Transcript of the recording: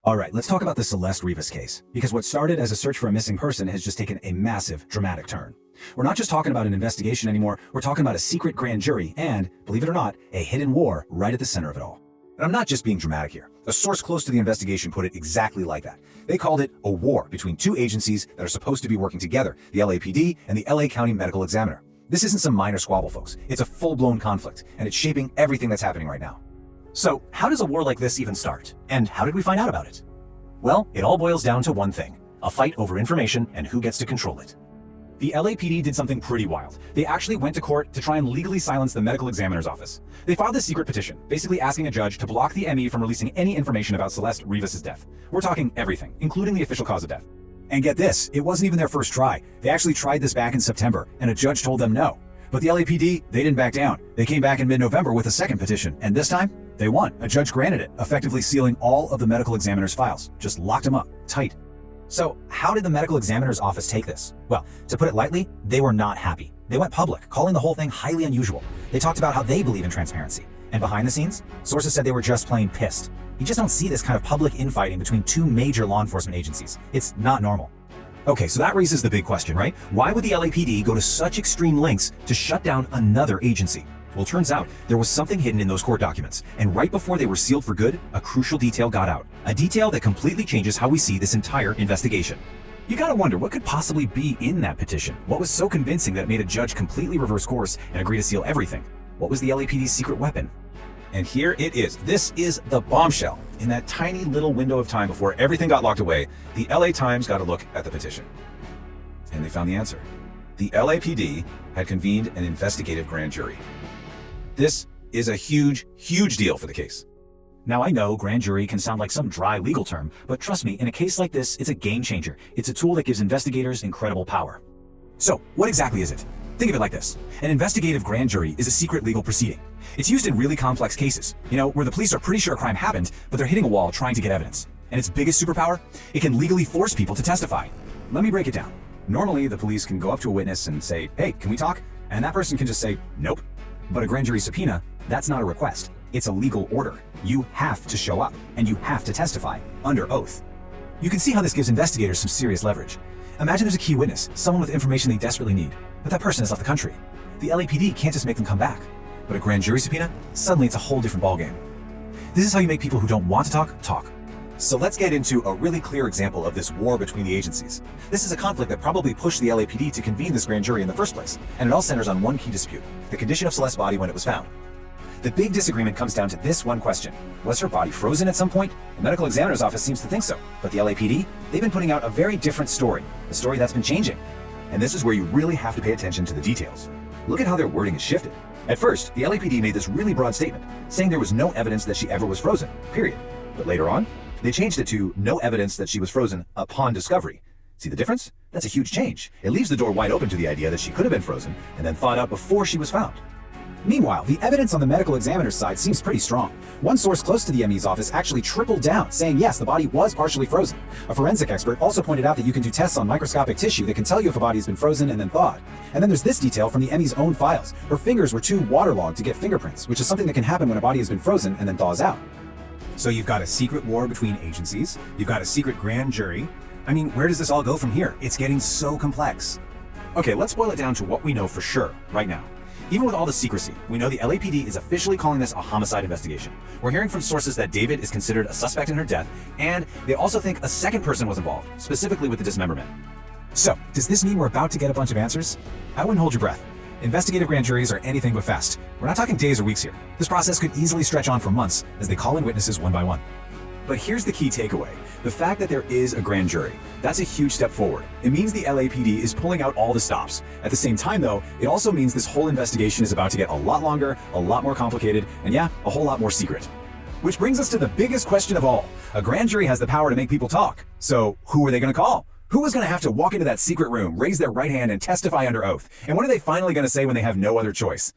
All right, let's talk about the Celeste Rivas case, because what started as a search for a missing person has just taken a massive, dramatic turn. We're not just talking about an investigation anymore, we're talking about a secret grand jury and, believe it or not, a hidden war right at the center of it all. And I'm not just being dramatic here. A source close to the investigation put it exactly like that. They called it a war between two agencies that are supposed to be working together, the LAPD and the LA County Medical Examiner. This isn't some minor squabble, folks. It's a full-blown conflict, and it's shaping everything that's happening right now. So, how does a war like this even start? And how did we find out about it? Well, it all boils down to one thing: a fight over information and who gets to control it. The LAPD did something pretty wild. They actually went to court to try and legally silence the medical examiner's office. They filed this secret petition, basically asking a judge to block the ME from releasing any information about Celeste Rivas' death. We're talking everything, including the official cause of death. And get this, it wasn't even their first try. They actually tried this back in September, and a judge told them no. But the LAPD, they didn't back down. They came back in mid-November with a second petition, and this time, they won. A judge granted it, effectively sealing all of the medical examiner's files. Just locked them up, tight. So, how did the medical examiner's office take this? Well, to put it lightly, they were not happy. They went public, calling the whole thing highly unusual. They talked about how they believe in transparency. And behind the scenes, sources said they were just plain pissed. You just don't see this kind of public infighting between two major law enforcement agencies. It's not normal. Okay, so that raises the big question, right? Why would the LAPD go to such extreme lengths to shut down another agency? Well, turns out there was something hidden in those court documents, and right before they were sealed for good, a crucial detail got out. A detail that completely changes how we see this entire investigation. You gotta wonder, what could possibly be in that petition? What was so convincing that it made a judge completely reverse course and agree to seal everything? What was the LAPD's secret weapon? And here it is. This is the bombshell. In that tiny little window of time before everything got locked away, the LA Times got a look at the petition. And they found the answer. The LAPD had convened an investigative grand jury. This is a huge, huge deal for the case. Now, I know grand jury can sound like some dry legal term, but trust me, in a case like this, it's a game changer. It's a tool that gives investigators incredible power. So, what exactly is it? Think of it like this. An investigative grand jury is a secret legal proceeding. It's used in really complex cases, where the police are pretty sure a crime happened, but they're hitting a wall trying to get evidence. And its biggest superpower? It can legally force people to testify. Let me break it down. Normally, the police can go up to a witness and say, "Hey, can we talk?" And that person can just say, "Nope." But a grand jury subpoena, that's not a request. It's a legal order. You have to show up, and you have to testify under oath. You can see how this gives investigators some serious leverage. Imagine there's a key witness, someone with information they desperately need, but that person has left the country. The LAPD can't just make them come back. But a grand jury subpoena? Suddenly it's a whole different ballgame. This is how you make people who don't want to talk, talk. So let's get into a really clear example of this war between the agencies. This is a conflict that probably pushed the LAPD to convene this grand jury in the first place, and it all centers on one key dispute: the condition of Celeste's body when it was found. The big disagreement comes down to this one question: was her body frozen at some point? The medical examiner's office seems to think so, but the LAPD, they've been putting out a very different story, a story that's been changing. And this is where you really have to pay attention to the details. Look at how their wording is shifted. At first, the LAPD made this really broad statement, saying there was no evidence that she ever was frozen, period. But later on, they changed it to no evidence that she was frozen upon discovery. See the difference? That's a huge change. It leaves the door wide open to the idea that she could have been frozen and then thawed out before she was found. Meanwhile, the evidence on the medical examiner's side seems pretty strong. One source close to the ME's office actually tripled down, saying yes, the body was partially frozen. A forensic expert also pointed out that you can do tests on microscopic tissue that can tell you if a body has been frozen and then thawed. And then there's this detail from the ME's own files. Her fingers were too waterlogged to get fingerprints, which is something that can happen when a body has been frozen and then thaws out. So you've got a secret war between agencies, you've got a secret grand jury. I mean, where does this all go from here? It's getting so complex. Okay, let's boil it down to what we know for sure right now. Even with all the secrecy, we know the LAPD is officially calling this a homicide investigation. We're hearing from sources that David is considered a suspect in her death, and they also think a second person was involved, specifically with the dismemberment. So, does this mean we're about to get a bunch of answers? I wouldn't hold your breath. Investigative grand juries are anything but fast. We're not talking days or weeks here. This process could easily stretch on for months as they call in witnesses one by one. But here's the key takeaway. The fact that there is a grand jury, that's a huge step forward. It means the LAPD is pulling out all the stops. At the same time though, it also means this whole investigation is about to get a lot longer, a lot more complicated, and yeah, a whole lot more secret. Which brings us to the biggest question of all. A grand jury has the power to make people talk. So who are they going to call? Who is going to have to walk into that secret room, raise their right hand, and testify under oath? And what are they finally going to say when they have no other choice?